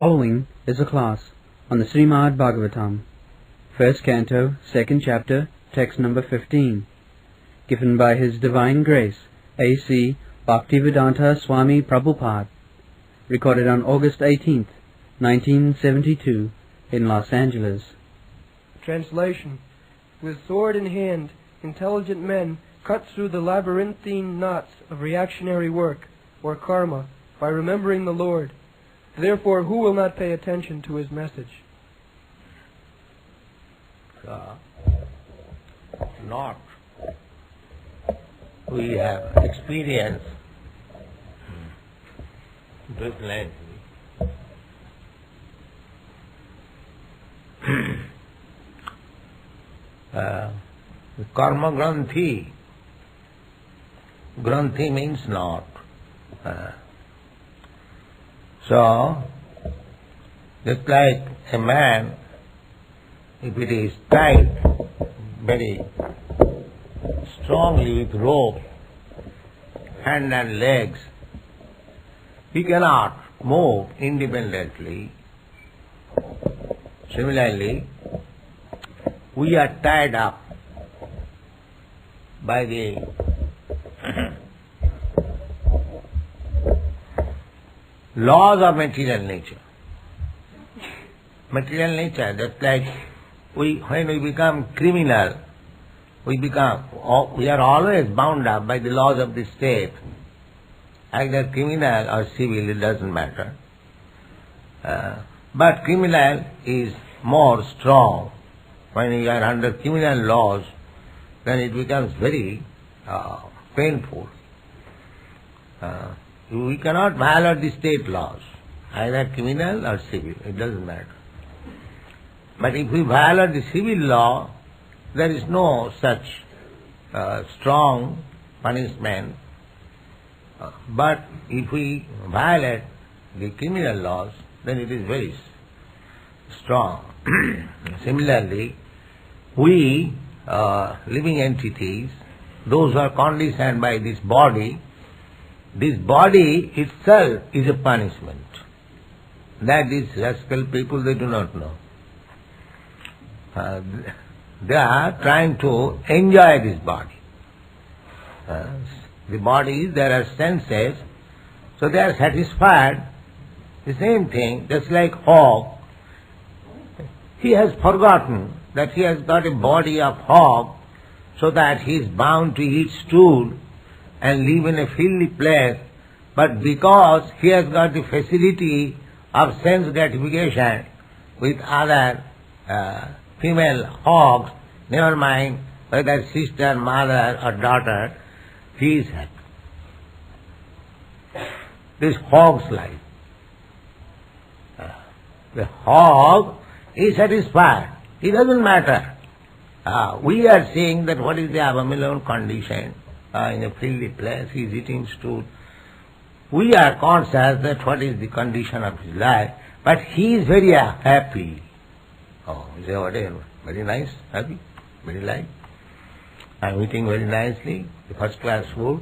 Following is a class on the Srimad Bhagavatam, first canto, second chapter, text number 15, given by His Divine Grace, A.C. Bhaktivedanta Swami Prabhupada, recorded on August 18th, 1972, in Los Angeles. Translation. With sword in hand, intelligent men cut through the labyrinthine knots of reactionary work, or karma, by remembering the Lord. Therefore, who will not pay attention to his message? Not. We have experience definitely. Karma granthi. Granthi means knot. So, just like a man, if it is tied very strongly with rope, hand and legs, he cannot move independently. Similarly, we are tied up by the laws of material nature. Material nature, just like when we become criminal, we are always bound up by the laws of the state. Either criminal or civil, it doesn't matter. But criminal is more strong. When you are under criminal laws, then it becomes very painful. We cannot violate the state laws, either criminal or civil, it doesn't matter. But if we violate the civil law, there is no such strong punishment. But if we violate the criminal laws, then it is very strong. Similarly, we, living entities, those who are conditioned by this body itself is a punishment. That these rascal people, they do not know. They are trying to enjoy this body. The body, there are senses, so they are satisfied. The same thing, just like hog. He has forgotten that he has got a body of hog, so that he is bound to eat stool and live in a filthy place, but because he has got the facility of sense gratification with other female hogs, never mind whether sister, mother or daughter, he is happy. This hog's life. The hog is satisfied. It doesn't matter. We are saying that what is the abominable condition in a filthy place, he is eating stool. We are conscious that what is the condition of his life, but he is very happy. Oh, you say, what is very nice, happy, very light. I am eating very nicely, the first class food,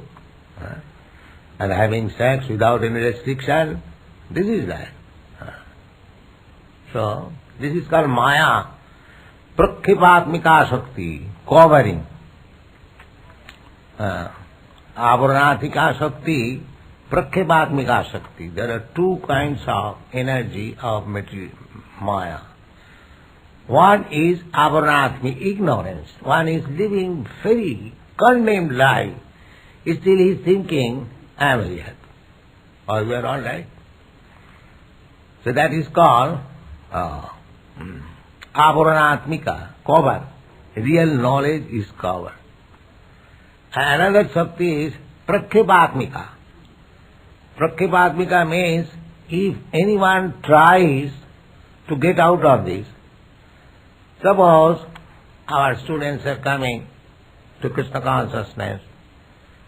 and having sex without any restriction. This is life. So, this is called Maya, Prakhipatmika Shakti, covering. Avaranatika Shakti, Prakhipatmika Shakti. There are two kinds of energy of material Maya. One is Avaranatmi, ignorance. One is living very condemned life. Still he is thinking, I am very happy. Or we are all right. So that is called Avaranatmika, cover. Real knowledge is cover. Another Shakti is Prakhipatmika. Prakhipatmika means if anyone tries to get out of this, suppose our students are coming to Krishna consciousness,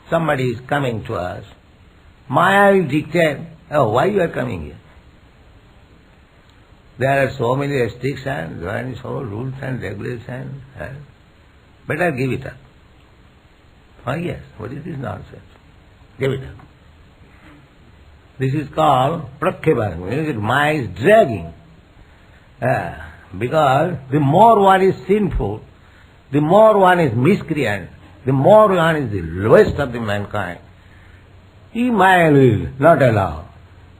somebody is coming to us, Maya will dictate, oh, why you are coming here? There are so many restrictions, there are so rules and regulations, better give it up. Oh yes, what is this nonsense? Give it up. This is called prakhepan. Maya is dragging. Because the more one is sinful, the more one is miscreant, the more one is the lowest of the mankind. Maya will not allow.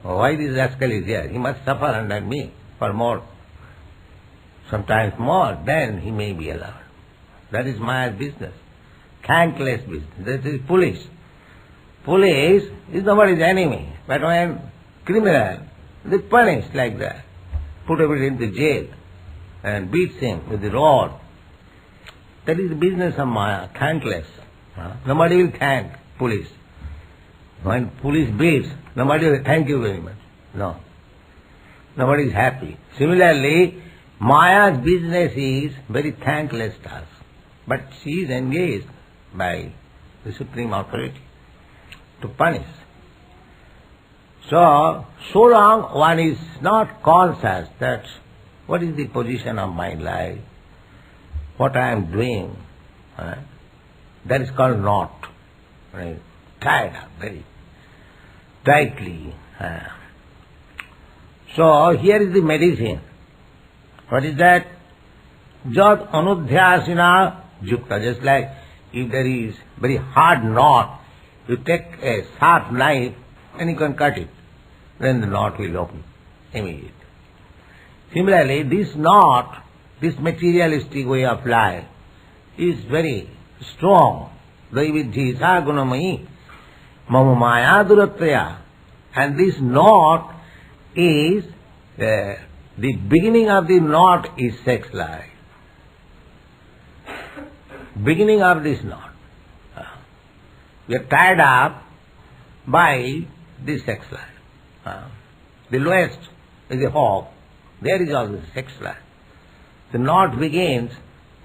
Why this rascal is here? He must suffer under me for more, sometimes more, then he may be allowed. That is Maya's business. Thankless business. That is police. Police is nobody's enemy. But when criminal, they punish like that. Put him into jail and beats him with the rod. That is the business of Maya, thankless. Nobody will thank police. When police beats, nobody will thank you very much. No. Nobody is happy. Similarly, Maya's business is very thankless task. But she is engaged by the supreme authority to punish. So long one is not conscious that what is the position of my life, what I am doing, that is called not. Right? Tied up very tightly. So here is the medicine. What is that? Jad anudhyasina jukta. Just like if there is very hard knot, you take a sharp knife and you can cut it. Then the knot will open immediately. Similarly, this knot, this materialistic way of life, is very strong. Daividhi sa gunamayi mama maya duratraya. And this knot is, the beginning of the knot is sex life. Beginning of this knot. We are tied up by this sex life. The lowest is the hog. There is also sex life. The knot begins,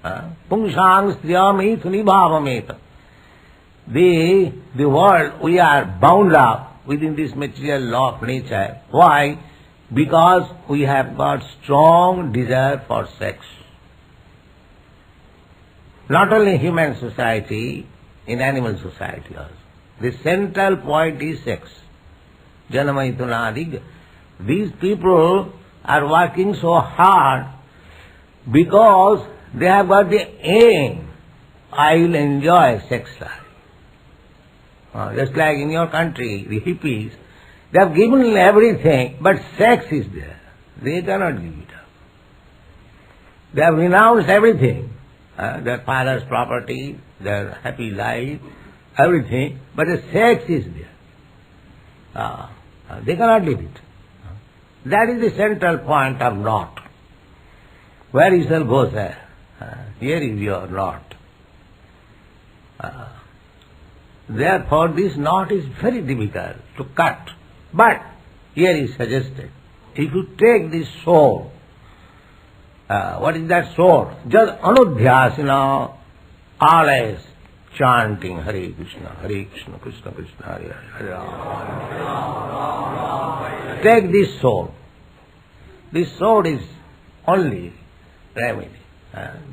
pungsang striyami thuni bhavameta. The world, we are bound up within this material law of nature. Why? Because we have got strong desire for sex. Not only in human society, in animal society also. The central point is sex. Janamaitunadig. These people are working so hard because they have got the aim, I will enjoy sex life. Just like in your country, the hippies, they have given everything, but sex is there. They cannot give it up. They have renounced everything, their father's property, their happy life, everything, but the sex is there. They cannot leave it. That is the central point of knot. Where you shall go, sir? Here is your knot. Therefore, this knot is very difficult to cut. But here is suggested, if you take this sword, what is that sword? Just anudhyasina, always chanting Hare Krishna, Krishna Krishna, Hare Hare. Take this sword. This sword is only remedy.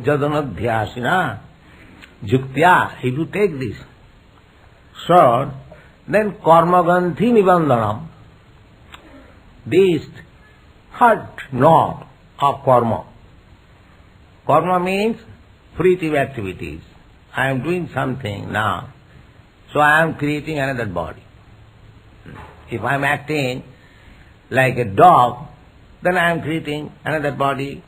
Jadanadhyasina, juktya. If you take this sword, then karmaganthi nibandhanam, this hard knot of karma. Karma means fruitive activities. I am doing something now, so I am creating another body. If I am acting like a dog, then I am creating another body,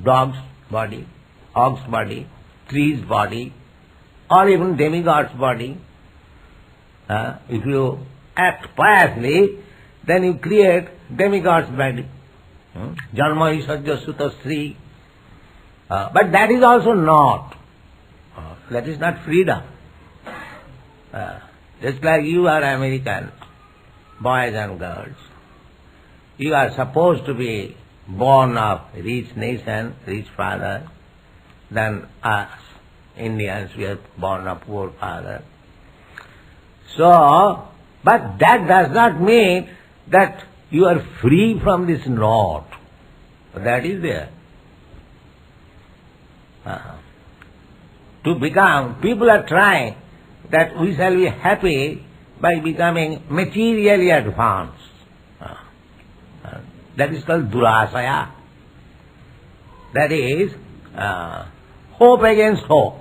dog's body, og's body, tree's body, or even demigod's body. If you act piously, then you create demigod's body. Janma isajya sutta sri. But that is also not. That is not freedom. Just like you are American, boys and girls. You are supposed to be born of rich nation, rich father. Then us, Indians, we are born of poor father. So, but that does not mean that you are free from this knot. That is there. To become, people are trying that we shall be happy by becoming materially advanced. That is called durasaya. That is hope against hope.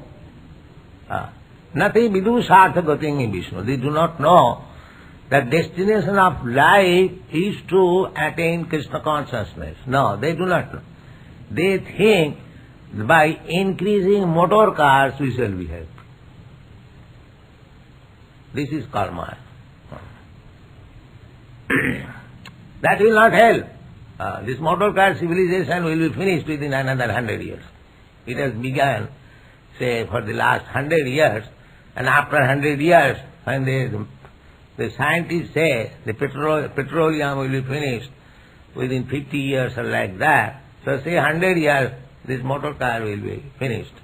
Nothing vidusartha gating in Vishnu. They do not know that destination of life is to attain Krishna consciousness. No, they do not know. They think by increasing motor cars we shall be happy. This is karma. That will not help. This motor car civilization will be finished within another 100 years. It has begun, say, for the last 100 years, and after 100 years, when the scientists say the petroleum will be finished within 50 years or like that, so say 100 years, this motor car will be finished.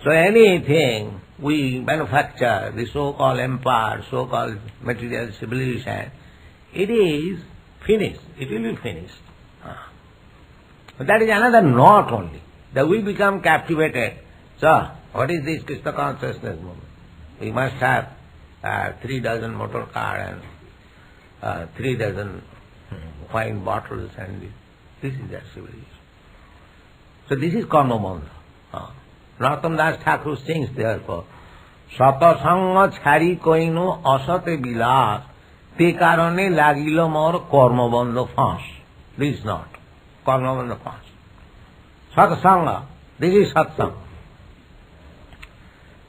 So anything we manufacture, the so-called empire, so-called material civilization, it is finished. It will be finished. But that is another knot only, that we become captivated. So, what is this Krishna consciousness movement? We must have 3 dozen motor car and 3 dozen wine bottles, and this is their civilization. So this is karma bandha. Narottam Das Thakur sings therefore, Sata sanga chhari koino asate bilas, te karone lagilo mor karma bandha fas. This is not. Karma bandha fas. Sata sanga. This is satsang.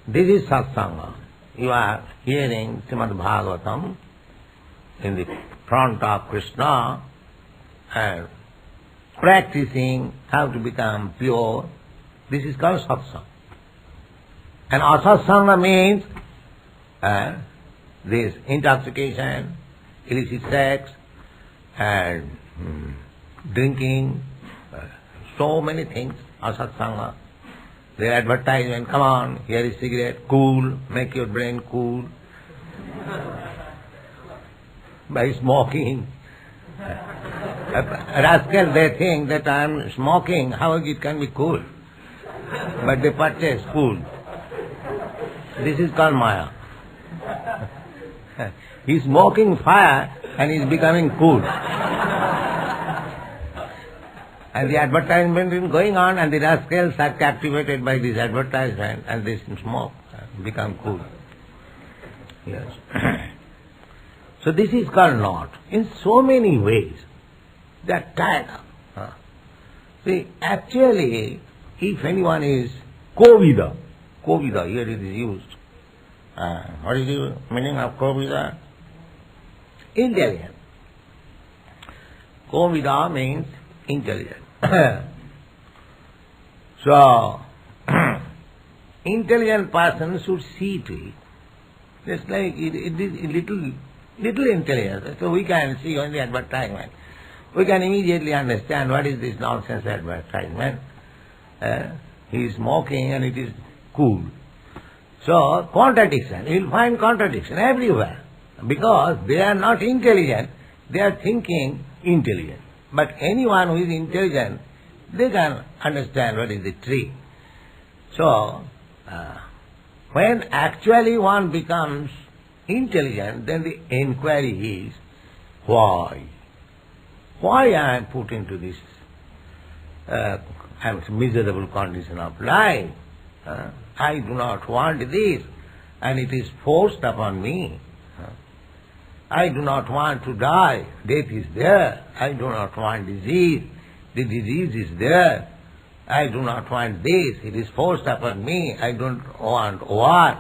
This is satsanga. You are hearing Srimad Bhagavatam in the front of Krishna and practicing how to become pure. This is called satsang. And asatsanga means this intoxication, illicit sex, and drinking, so many things, asatsanga. The advertisement, come on, here is cigarette, cool, make your brain cool. By smoking. Rascal, they think that I am smoking, how it can be cool? But they purchase cool. This is called Maya. He is smoking fire and he is becoming cool. And the advertisement is going on, and the rascals are captivated by this advertisement, and they smoke, become cool. Yes. So this is called knot. In so many ways, they are tied up. See, actually, if anyone is kovida, here it is used. What is the meaning of kovida? Intelligent. Kovida means intelligent. So, intelligent person should see to it. Just like it is little intelligence. So we can see on the advertisement. We can immediately understand what is this nonsense advertisement. He is smoking and it is cool. So, contradiction. You will find contradiction everywhere. Because they are not intelligent, they are thinking intelligent. But anyone who is intelligent, they can understand what is the trick. So, when actually one becomes intelligent, then the inquiry is, why? Why I am put into this miserable condition of life? I do not want this, and it is forced upon me. I do not want to die. Death is there. I do not want disease. The disease is there. I do not want this. It is forced upon me. I don't want war.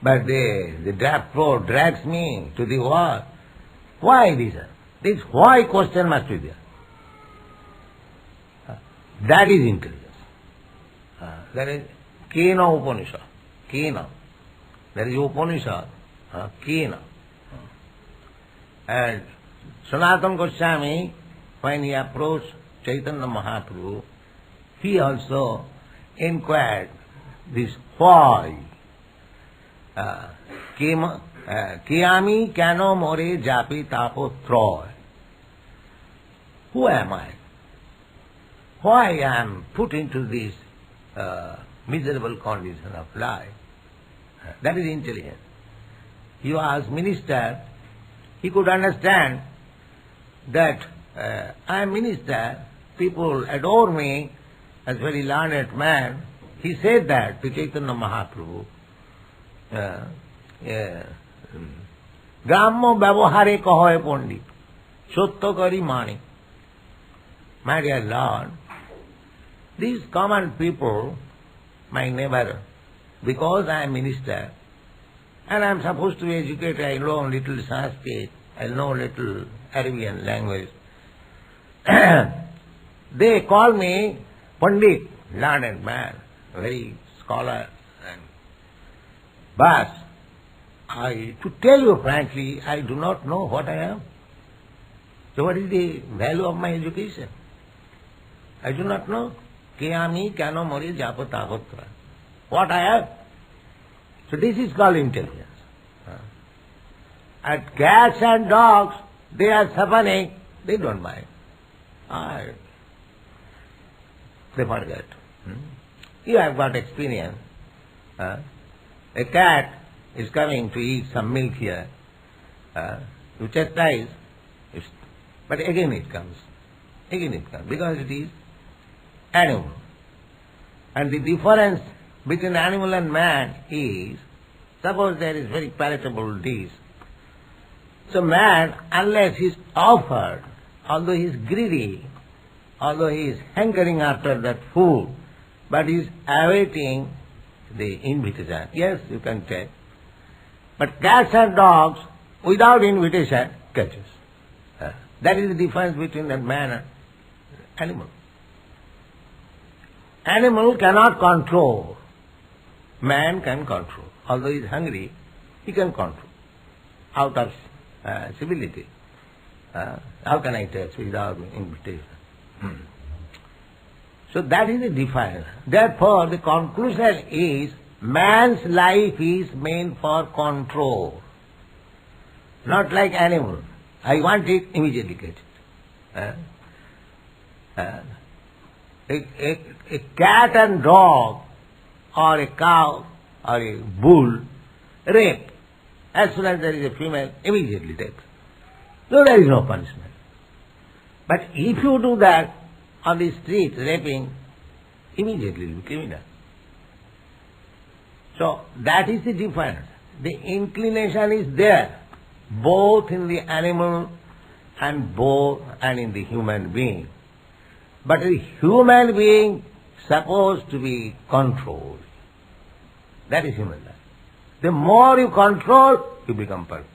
But the draft floor drags me to the war. Why this? This why question must be there. That is intelligence. That is Kena Upanishad. Kena. That is Upanishad. Kena. And Sanatana Goswami, when he approached Chaitanya Mahaprabhu, he also inquired this why. Kiyami kano more japi tapo troy. Who am I? Why I am put into this miserable condition of life? That is intelligence. he was minister, he could understand that I am minister, people adore me as very learned man. He said that to Chaitanya Mahaprabhu. Grammo ব্যবহারে কহয় পণ্ডিত সত্য করি মানে. My dear Lord, these common people, my neighbor, because I am minister and I am supposed to be educated, I know little Sanskrit, I know little Arabian language. They call me Pandit, learned man, very scholar. But to tell you frankly, I do not know what I am. So what is the value of my education? I do not know. What I am. So this is called intelligence. And cats and dogs, they are suffering, they don't mind. They forget. You have got experience. A cat is coming to eat some milk here. You chastise, but again it comes. Again it comes, because it is animal. And the difference between animal and man is, suppose there is very palatable dish. So man, unless he is offered, although he is greedy, although he is hankering after that food, but he is awaiting the invitation. Yes, you can take. But cats and dogs, without invitation, catches. That is the difference between the man and animal. Animal cannot control. Man can control. Although he is hungry, he can control. Out of civility. How can I touch without invitation? So that is the difference. Therefore, the conclusion is, man's life is meant for control. Not like animal. I want it, immediately get it. A cat and dog, or a cow, or a bull, rape. As soon as there is a female, immediately takes. So there is no punishment. But if you do that on the street, raping, immediately you will be criminal. So that is the difference. The inclination is there, both in the animal and in the human being. But the human being supposed to be controlled. That is human life. The more you control, you become perfect.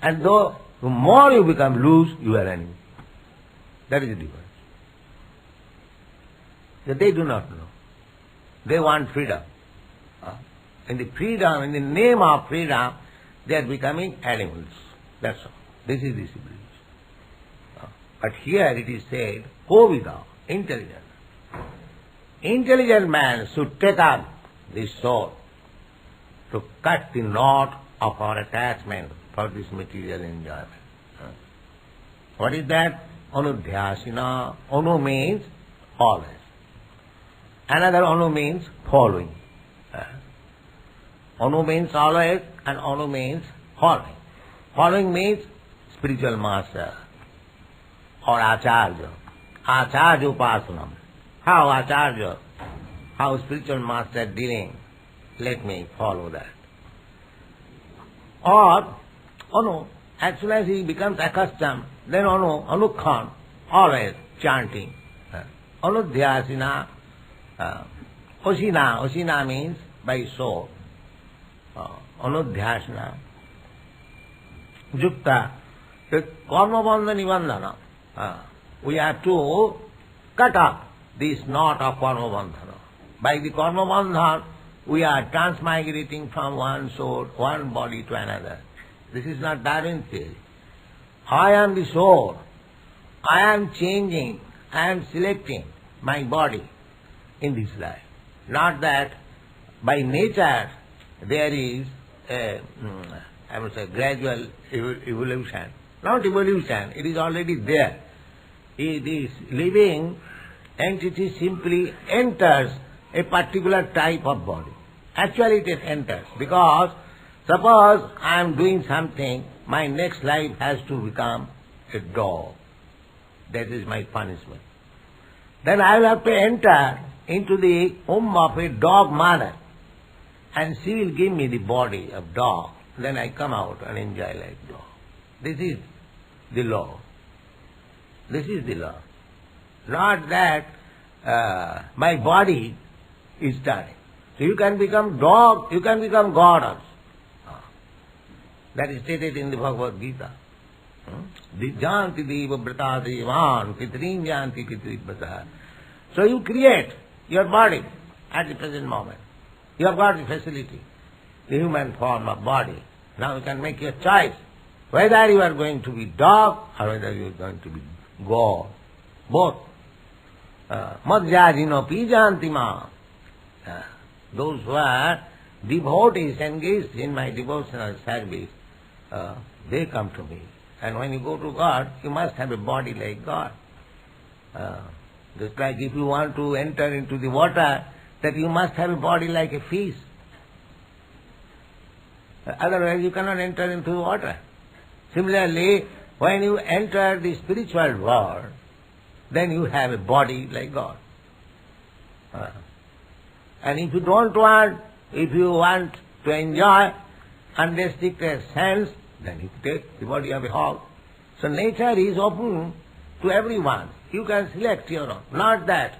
And though the more you become loose, you are enemy. That is the difference. That they do not know. They want freedom. In the freedom, in the name of freedom, they are becoming animals. That's all. This is the civilization. But here it is said, Kovida, intelligent. Intelligent man should take up this sword to cut the knot of our attachment for this material enjoyment. What is that? Anudhyasina. Anu means always. Another anu means following. Anu means always, and anu means following. Following means spiritual master or acharya. Acharya upasanam. How acharya, how spiritual master dealing, let me follow that. Or anu, as soon as he becomes accustomed, then anukhan, always chanting. Anudhyasina, osina means by soul. Anudhyasina, yukta, karma bandha nibandhana. We have to cut up this knot of karma bandhana. By the karma bandhana, we are transmigrating from one soul, one body to another. This is not Darwin theory. I am the soul. I am changing. I am selecting my body in this life. Not that by nature there is a, I would say, gradual evolution. Not evolution, it is already there. This living entity simply enters a particular type of body Actually it enters, because suppose I am doing something, my next life has to become a dog. That is my punishment. Then I will have to enter into the womb of a dog mother, and she will give me the body of dog. Then I come out and enjoy like dog. This is the law. This is the law. Not that my body is dying. So you can become dog, you can become God also. That is stated in the Bhagavad Gita. Janti deva brata devan pitrin janti pitri. So you create your body at the present moment. You have got the facility, the human form of body. Now you can make your choice whether you are going to be dog or whether you are going to be God. Both. Madhyajino pijanti ma. Those who are devotees engaged in my devotional service, they come to me. And when you go to God, you must have a body like God. Just like if you want to enter into the water, that you must have a body like a fish. Otherwise you cannot enter into the water. Similarly, when you enter the spiritual world, then you have a body like God. And if you don't want, if you want to enjoy unrestricted sense, then you take the body of a hog. So nature is open to everyone. You can select your own. Not that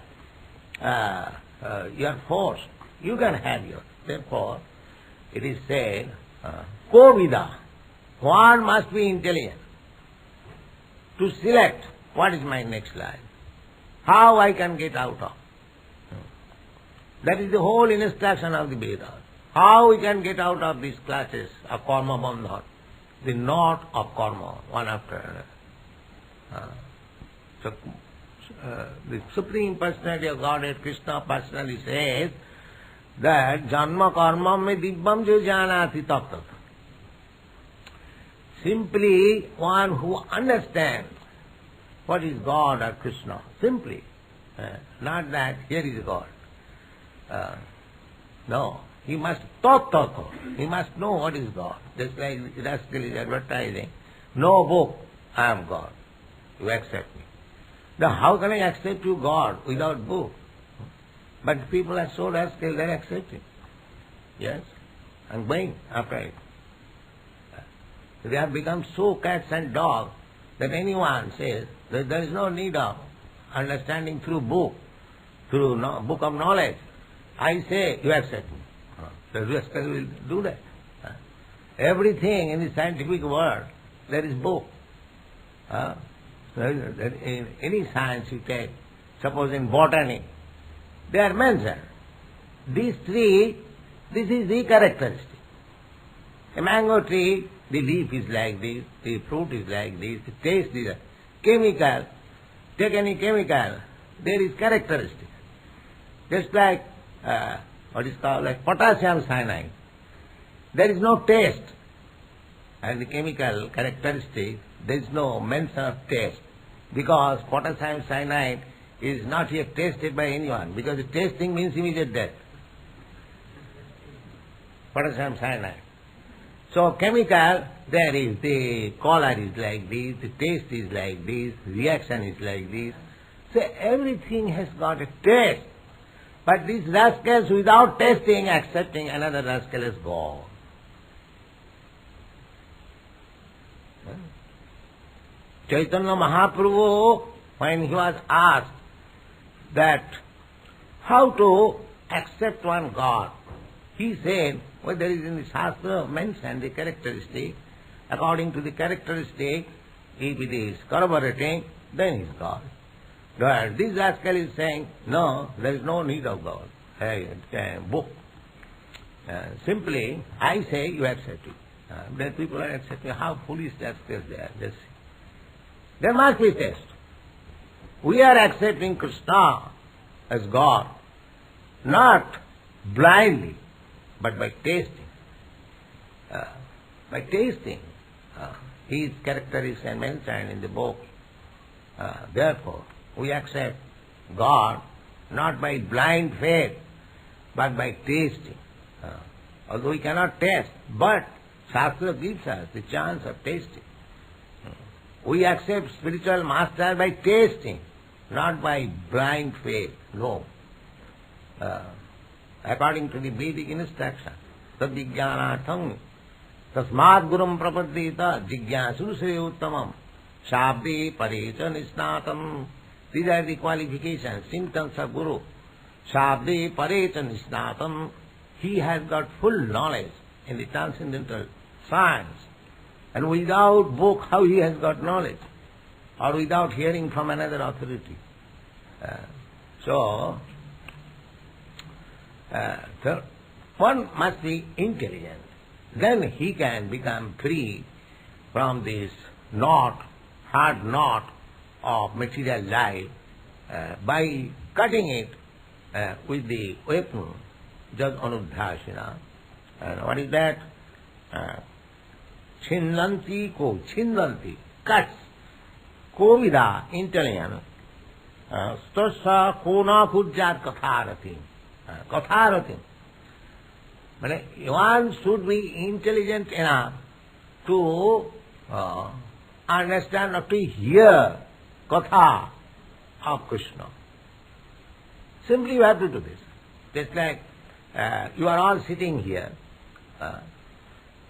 you are forced. You can have yours. Therefore, it is said, Kovida. One must be intelligent to select what is my next life, how I can get out of. That is the whole instruction of the Vedas. How we can get out of these classes of karma bandhan, the knot of karma, one after another. So, the Supreme Personality of Godhead, Krishna personally says that janma karma me dibbam jo janati tattat. Simply one who understands what is God or Krishna. Simply. Not that here is God. No. He must tato. He must know what is God. Just like Rascal is advertising. No book, I am God. You accept me. Now how can I accept you God without book? But people are so rascal, they are accepting. Yes. I'm going after it. They have become so cats and dogs that anyone says that there is no need of understanding through book, through book of knowledge. I say, you accept me. The rascal will do that. Everything in the scientific world, there is book. In any science you take, suppose in botany, they are mentioned. These three, this is the characteristic. A mango tree, the leaf is like this, the fruit is like this, the taste is chemical. Take any chemical, there is characteristic. Just like what is called like potassium cyanide. There is no taste. And the chemical characteristic, there is no mention of taste. Because potassium cyanide is not yet tasted by anyone. Because the tasting means immediate death. Potassium cyanide. So chemical, there is, the color is like this, the taste is like this, reaction is like this. So everything has got a taste. But these rascals, without tasting, accepting another rascal as God. Chaitanya Mahaprabhu, when he was asked that how to accept one God, he said, well, there is in the Shastra mentioned the characteristic. According to the characteristic, if it is corroborating, then he is God. But this rascal is saying, no, there is no need of God. Book. Simply, I say, you accept it. Then people are accepting how foolish rascals they are. Just see. There must be test. We are accepting Krishna as God, not blindly, but by tasting. By tasting. His character is mentioned in the book. Therefore, we accept God not by blind faith, but by tasting. Although we cannot taste, but Shastra gives us the chance of tasting. We accept spiritual master by tasting, not by blind faith. No. According to the Vedic instruction, tad-vijnanatham tasmad gurum prapaddita jigyasu se uttamam shabde parecha nisnatam. These are the qualifications, symptoms of Guru. Shabde parecha nisnatam. He has got full knowledge in the transcendental science. And without book, how he has got knowledge? Or without hearing from another authority? So one must be intelligent. Then he can become free from this hard knot of material life by cutting it with the weapon, Jad Anudhashina. And what is that? Chindanti ko, chindanti, cuts. Kovida, intelligent. Stasa kona kujjat katharatim. Katharatim. But one should be intelligent enough to understand or to hear katha of Krishna. Simply you have to do this. Just like you are all sitting here.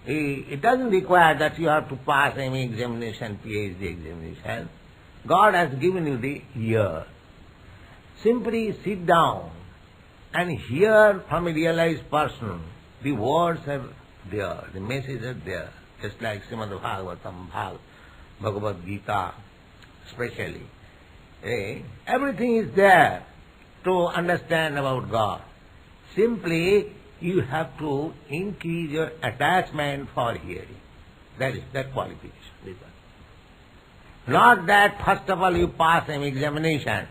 It doesn't require that you have to pass any examination, PhD examination. God has given you the ear. Simply sit down and hear from a realized person. The words are there, the messages are there. Just like Srimad Bhagavatam, Bhagavad Gita, especially. Everything is there to understand about God. Simply you have to increase your attachment for hearing. That is that qualification. Not that first of all you pass an examination,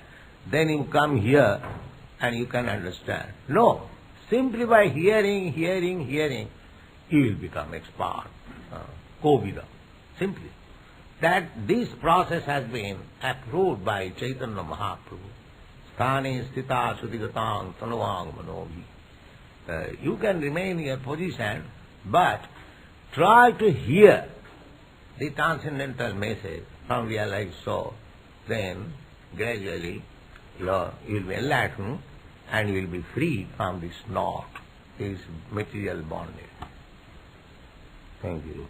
then you come here and you can understand. No. Simply by hearing, you will become expert. Kovida. Simply. That this process has been approved by Chaitanya Mahaprabhu. Sthane sthita sudigatang tanuvang manovi. You can remain in your position, but try to hear the transcendental message from realized soul. Then gradually you will be enlightened and you will be free from this knot, this material bondage. Thank you.